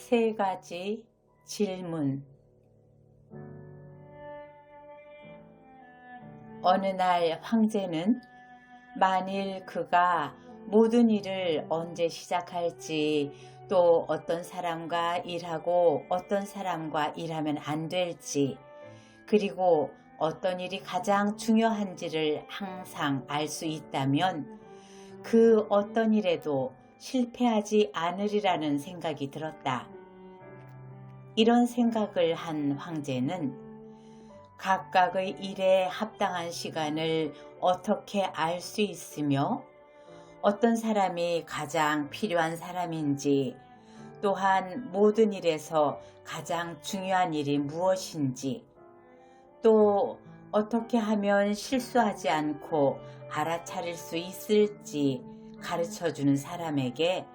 3가지 질문. 어느 날 황제는 만일 그가 모든 일을 언제 시작할지, 또 어떤 사람과 일하고 어떤 사람과 일하면 안 될지, 그리고 어떤 일이 가장 중요한지를 항상 알 수 있다면 그 어떤 일에도 실패하지 않으리라는 생각이 들었다. 이런 생각을 한 황제는 각각의 일에 합당한 시간을 어떻게 알 수 있으며 어떤 사람이 가장 필요한 사람인지, 또한 모든 일에서 가장 중요한 일이 무엇인지, 또 어떻게 하면 실수하지 않고 알아차릴 수 있을지 가르쳐주는 사람에게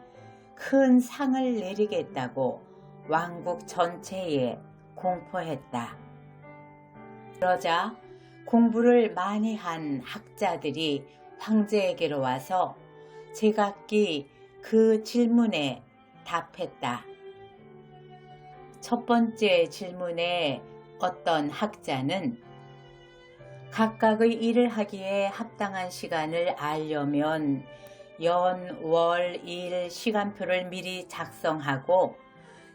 큰 상을 내리겠다고 왕국 전체에 공포했다. 그러자 공부를 많이 한 학자들이 황제에게로 와서 제각기 그 질문에 답했다. 첫 번째 질문에 어떤 학자는 각각의 일을 하기에 합당한 시간을 알려면 연, 월, 일 시간표를 미리 작성하고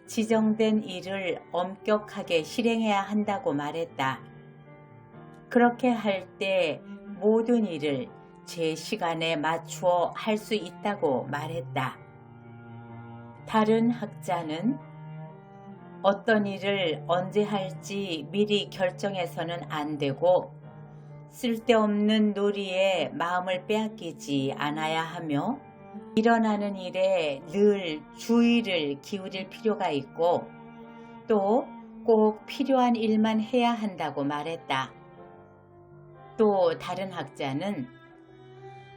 지정된 일을 엄격하게 실행해야 한다고 말했다. 그렇게 할 때 모든 일을 제 시간에 맞추어 할 수 있다고 말했다. 다른 학자는 어떤 일을 언제 할지 미리 결정해서는 안 되고 쓸데없는 놀이에 마음을 빼앗기지 않아야 하며 일어나는 일에 늘 주의를 기울일 필요가 있고 또 꼭 필요한 일만 해야 한다고 말했다. 또 다른 학자는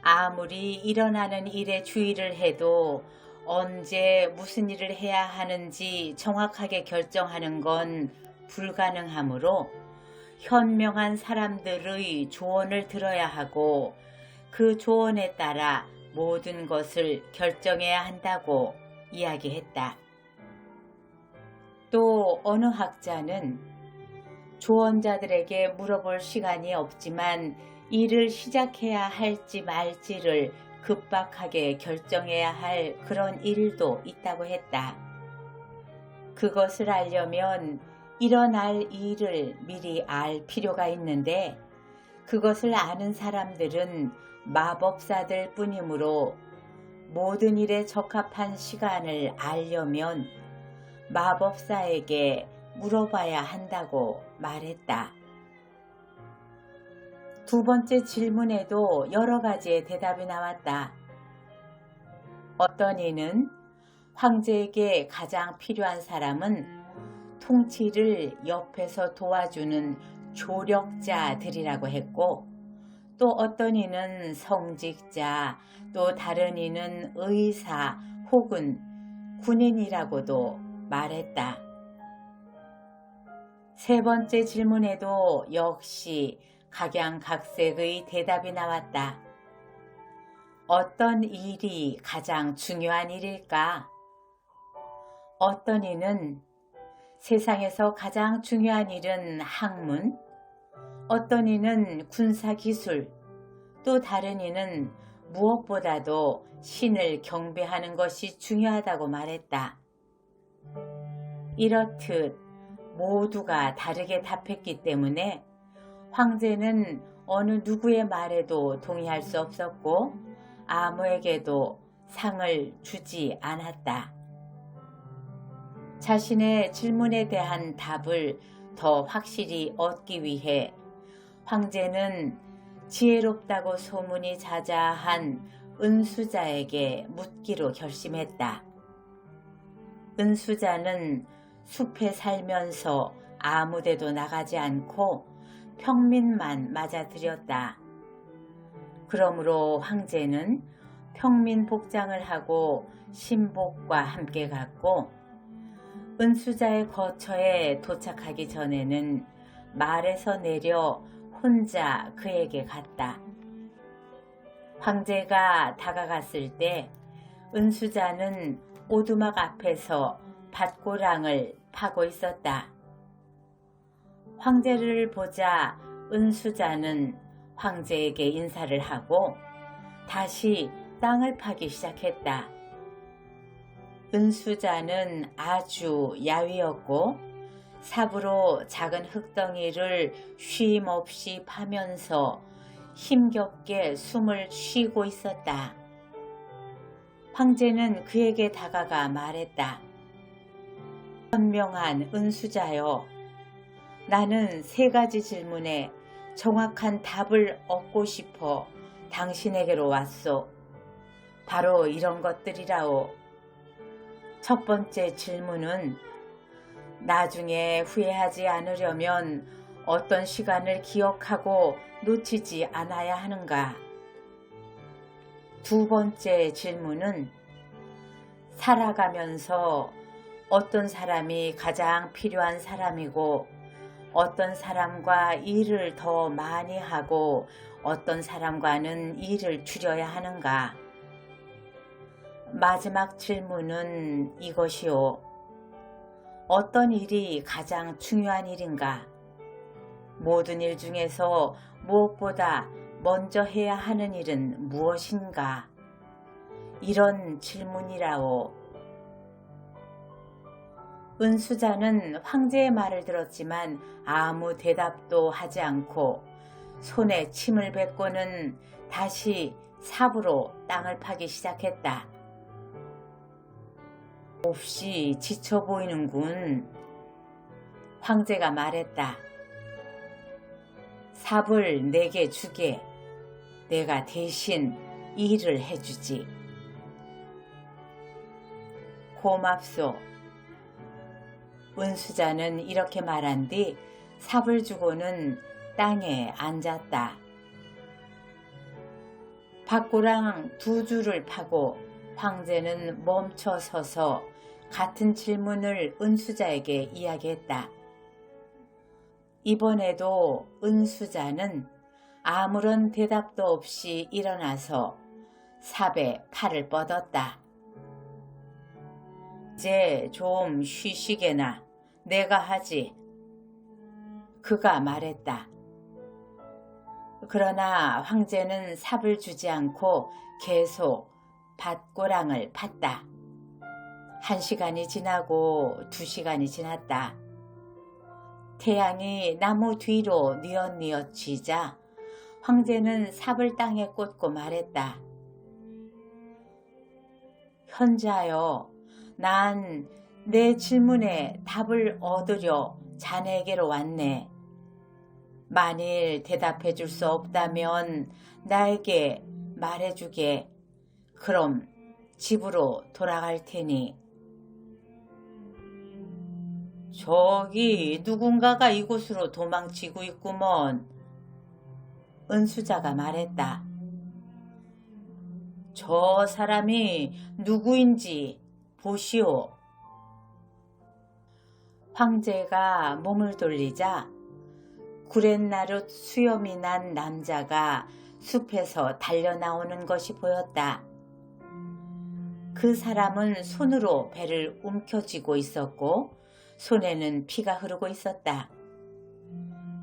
아무리 일어나는 일에 주의를 해도 언제 무슨 일을 해야 하는지 정확하게 결정하는 건 불가능하므로 현명한 사람들의 조언을 들어야 하고 그 조언에 따라 모든 것을 결정해야 한다고 이야기했다. 또 어느 학자는 조언자들에게 물어볼 시간이 없지만 일을 시작해야 할지 말지를 급박하게 결정해야 할 그런 일도 있다고 했다. 그것을 알려면 일어날 일을 미리 알 필요가 있는데 그것을 아는 사람들은 마법사들 뿐이므로 모든 일에 적합한 시간을 알려면 마법사에게 물어봐야 한다고 말했다. 두 번째 질문에도 여러 가지의 대답이 나왔다. 어떤 이는 황제에게 가장 필요한 사람은 통치를 옆에서 도와주는 조력자들이라고 했고, 또 어떤 이는 성직자, 또 다른 이는 의사 혹은 군인이라고도 말했다. 세 번째 질문에도 역시 각양각색의 대답이 나왔다. 어떤 일이 가장 중요한 일일까? 어떤 이는 세상에서 가장 중요한 일은 학문, 어떤 이는 군사기술, 또 다른 이는 무엇보다도 신을 경배하는 것이 중요하다고 말했다. 이렇듯 모두가 다르게 답했기 때문에 황제는 어느 누구의 말에도 동의할 수 없었고 아무에게도 상을 주지 않았다. 자신의 질문에 대한 답을 더 확실히 얻기 위해 황제는 지혜롭다고 소문이 자자한 은수자에게 묻기로 결심했다. 은수자는 숲에 살면서 아무데도 나가지 않고 평민만 맞아들였다. 그러므로 황제는 평민 복장을 하고 신복과 함께 갔고 은수자의 거처에 도착하기 전에는 말에서 내려 혼자 그에게 갔다. 황제가 다가갔을 때 은수자는 오두막 앞에서 밭고랑을 파고 있었다. 황제를 보자 은수자는 황제에게 인사를 하고 다시 땅을 파기 시작했다. 은수자는 아주 야위었고 삽으로 작은 흙덩이를 쉼없이 파면서 힘겹게 숨을 쉬고 있었다. 황제는 그에게 다가가 말했다. 현명한 은수자여, 나는 3가지 질문에 정확한 답을 얻고 싶어 당신에게로 왔소. 바로 이런 것들이라오. 첫 번째 질문은 나중에 후회하지 않으려면 어떤 시간을 기억하고 놓치지 않아야 하는가? 두 번째 질문은 살아가면서 어떤 사람이 가장 필요한 사람이고 어떤 사람과 일을 더 많이 하고 어떤 사람과는 일을 줄여야 하는가? 마지막 질문은 이것이오. 어떤 일이 가장 중요한 일인가? 모든 일 중에서 무엇보다 먼저 해야 하는 일은 무엇인가? 이런 질문이라오. 은수자는 황제의 말을 들었지만 아무 대답도 하지 않고 손에 침을 뱉고는 다시 삽으로 땅을 파기 시작했다. 몹시 지쳐 보이는군. 황제가 말했다. 삽을 내게 주게. 내가 대신 일을 해주지. 고맙소. 은수자는 이렇게 말한 뒤 삽을 주고는 땅에 앉았다. 밭고랑 2줄을 파고 황제는 멈춰 서서 같은 질문을 은수자에게 이야기했다. 이번에도 은수자는 아무런 대답도 없이 일어나서 삽에 팔을 뻗었다. 이제 좀 쉬시게나. 내가 하지. 그가 말했다. 그러나 황제는 삽을 주지 않고 계속 밭고랑을 팠다. 1시간이 지나고 2시간이 지났다. 태양이 나무 뒤로 뉘엿뉘엿 쥐자 황제는 삽을 땅에 꽂고 말했다. 현자여, 난 내 질문에 답을 얻으려 자네에게로 왔네. 만일 대답해 줄 수 없다면 나에게 말해주게. 그럼 집으로 돌아갈 테니. 저기 누군가가 이곳으로 도망치고 있구먼. 은수자가 말했다. 저 사람이 누구인지 보시오. 황제가 몸을 돌리자 구렛나룻 수염이 난 남자가 숲에서 달려나오는 것이 보였다. 그 사람은 손으로 배를 움켜쥐고 있었고 손에는 피가 흐르고 있었다.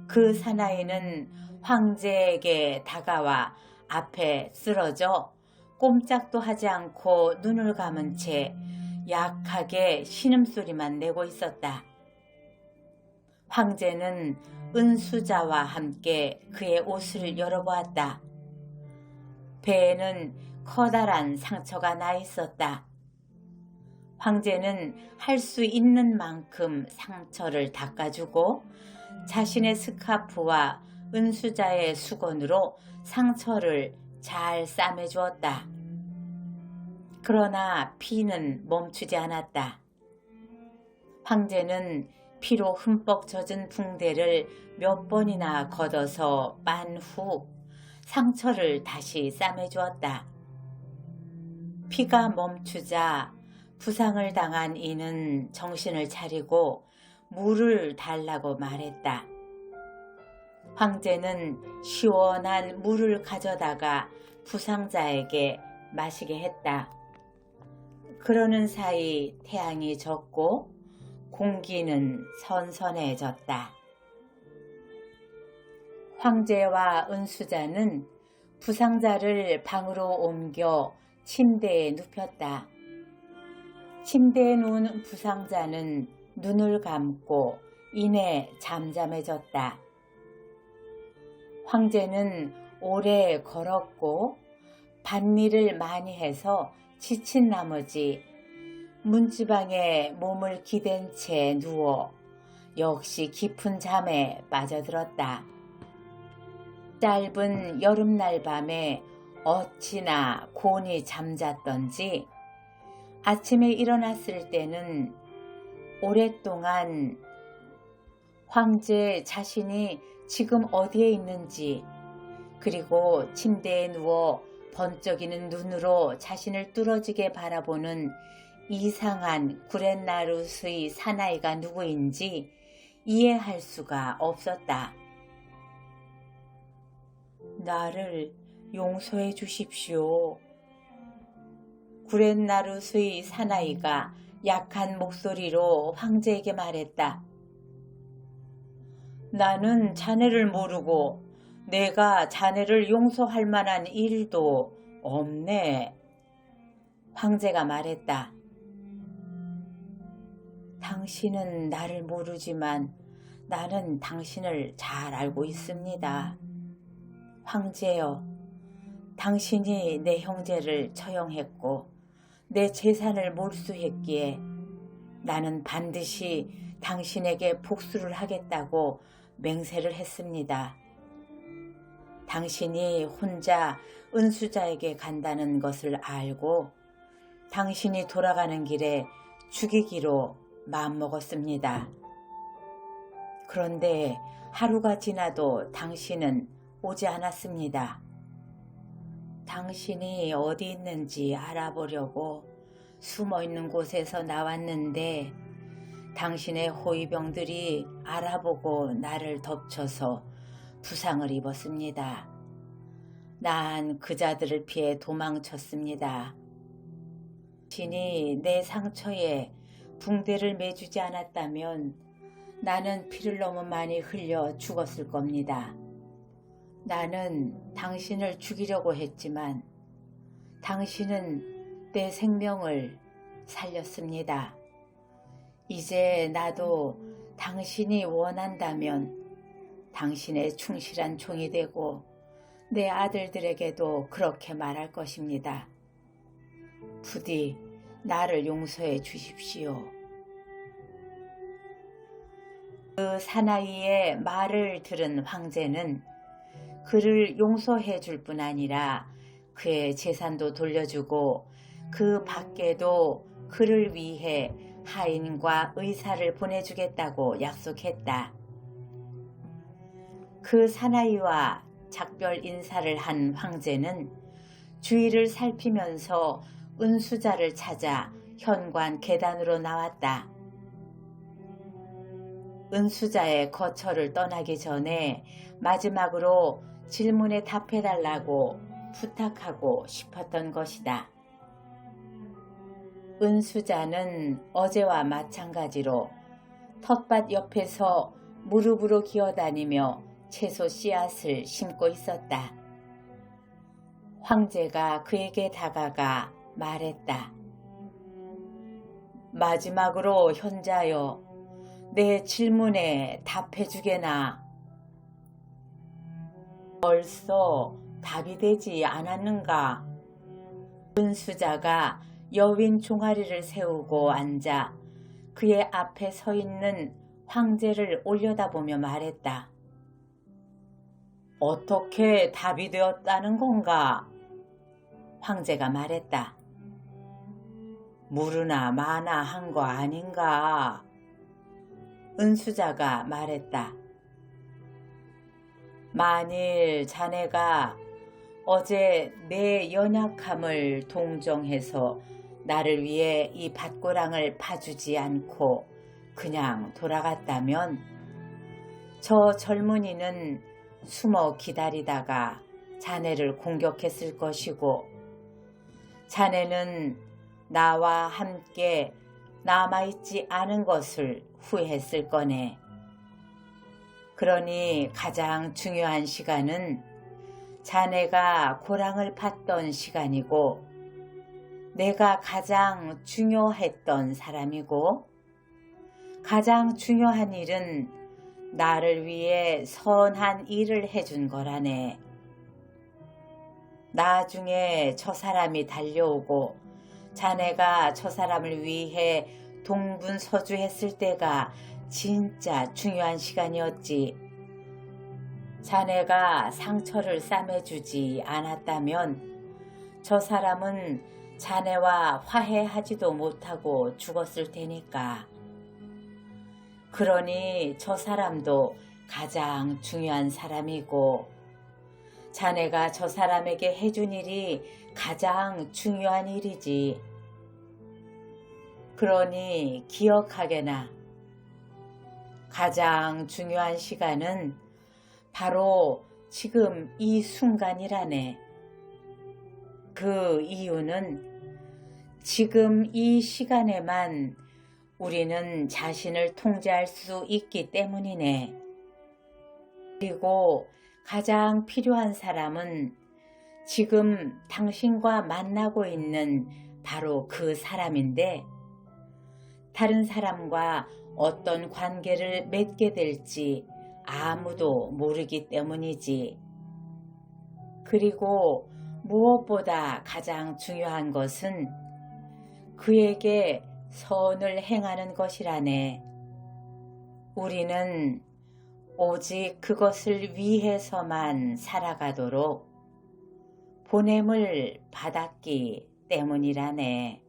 그 사나이는 황제에게 다가와 앞에 쓰러져 꼼짝도 하지 않고 눈을 감은 채 약하게 신음소리만 내고 있었다. 황제는 은수자와 함께 그의 옷을 열어보았다. 배에는 커다란 상처가 나 있었다. 황제는 할 수 있는 만큼 상처를 닦아주고 자신의 스카프와 은수자의 수건으로 상처를 잘 싸매주었다. 그러나 피는 멈추지 않았다. 황제는 피로 흠뻑 젖은 붕대를 몇 번이나 걷어서 빤 후 상처를 다시 싸매주었다. 피가 멈추자 부상을 당한 이는 정신을 차리고 물을 달라고 말했다. 황제는 시원한 물을 가져다가 부상자에게 마시게 했다. 그러는 사이 태양이 졌고 공기는 선선해졌다. 황제와 은수자는 부상자를 방으로 옮겨 침대에 눕혔다. 침대에 누운 부상자는 눈을 감고 이내 잠잠해졌다. 황제는 오래 걸었고 밭일을 많이 해서 지친 나머지 문지방에 몸을 기댄 채 누워 역시 깊은 잠에 빠져들었다. 짧은 여름날 밤에 어찌나 곤히 잠잤던지 아침에 일어났을 때는 오랫동안 황제 자신이 지금 어디에 있는지, 그리고 침대에 누워 번쩍이는 눈으로 자신을 뚫어지게 바라보는 이상한 구렛나룻의 사나이가 누구인지 이해할 수가 없었다. 나를 용서해 주십시오. 구렛나룻의 사나이가 약한 목소리로 황제에게 말했다. 나는 자네를 모르고 내가 자네를 용서할 만한 일도 없네. 황제가 말했다. 당신은 나를 모르지만 나는 당신을 잘 알고 있습니다. 황제여, 당신이 내 형제를 처형했고 내 재산을 몰수했기에 나는 반드시 당신에게 복수를 하겠다고 맹세를 했습니다. 당신이 혼자 은수자에게 간다는 것을 알고 당신이 돌아가는 길에 죽이기로 마음먹었습니다. 그런데 하루가 지나도 당신은 오지 않았습니다. 당신이 어디 있는지 알아보려고 숨어있는 곳에서 나왔는데 당신의 호위병들이 알아보고 나를 덮쳐서 부상을 입었습니다. 난 그자들을 피해 도망쳤습니다. 당신이 내 상처에 붕대를 매주지 않았다면 나는 피를 너무 많이 흘려 죽었을 겁니다. 나는 당신을 죽이려고 했지만 당신은 내 생명을 살렸습니다. 이제 나도 당신이 원한다면 당신의 충실한 종이 되고 내 아들들에게도 그렇게 말할 것입니다. 부디 나를 용서해 주십시오. 그 사나이의 말을 들은 황제는 그를 용서해 줄 뿐 아니라 그의 재산도 돌려주고 그 밖에도 그를 위해 하인과 의사를 보내주겠다고 약속했다. 그 사나이와 작별 인사를 한 황제는 주위를 살피면서 은수자를 찾아 현관 계단으로 나왔다. 은수자의 거처를 떠나기 전에 마지막으로 질문에 답해달라고 부탁하고 싶었던 것이다. 은수자는 어제와 마찬가지로 텃밭 옆에서 무릎으로 기어다니며 채소 씨앗을 심고 있었다. 황제가 그에게 다가가 말했다. 마지막으로 현자여, 내 질문에 답해주게나. 벌써 답이 되지 않았는가? 은수자가 여윈 종아리를 세우고 앉아 그의 앞에 서 있는 황제를 올려다보며 말했다. 어떻게 답이 되었다는 건가? 황제가 말했다. 무르나 마나 한 거 아닌가? 은수자가 말했다. 만일 자네가 어제 내 연약함을 동정해서 나를 위해 이 밭고랑을 파주지 않고 그냥 돌아갔다면 저 젊은이는 숨어 기다리다가 자네를 공격했을 것이고 자네는 나와 함께 남아있지 않은 것을 후회했을 거네. 그러니 가장 중요한 시간은 자네가 고랑을 팠던 시간이고 내가 가장 중요했던 사람이고 가장 중요한 일은 나를 위해 선한 일을 해준 거라네. 나중에 저 사람이 달려오고 자네가 저 사람을 위해 동분서주했을 때가 진짜 중요한 시간이었지. 자네가 상처를 싸매주지 않았다면 저 사람은 자네와 화해하지도 못하고 죽었을 테니까. 그러니 저 사람도 가장 중요한 사람이고 자네가 저 사람에게 해준 일이 가장 중요한 일이지. 그러니 기억하게나. 가장 중요한 시간은 바로 지금 이 순간이라네. 그 이유는 지금 이 시간에만 우리는 자신을 통제할 수 있기 때문이네. 그리고 가장 필요한 사람은 지금 당신과 만나고 있는 바로 그 사람인데 다른 사람과 어떤 관계를 맺게 될지 아무도 모르기 때문이지. 그리고 무엇보다 가장 중요한 것은 그에게 선을 행하는 것이라네. 우리는 오직 그것을 위해서만 살아가도록 보냄을 받았기 때문이라네.